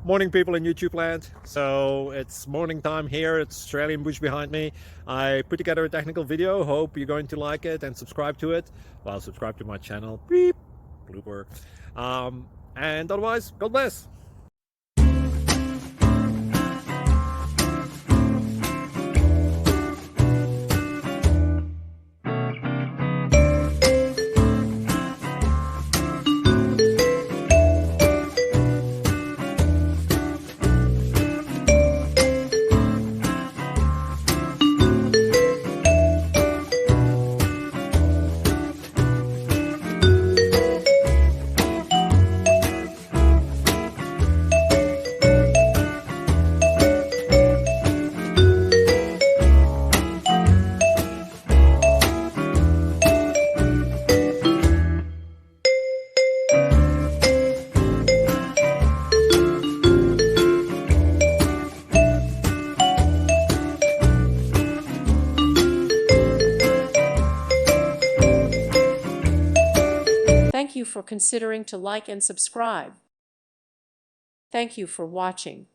Morning, people in YouTube land. So it's morning time here. It's Australian bush behind me. I put together a technical video. Hope you're going to like it and subscribe to it. Well, subscribe to my channel. Beep. Blooper. And otherwise, God bless. Thank you for considering to like and subscribe. Thank you for watching.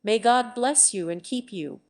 May God bless you and keep you.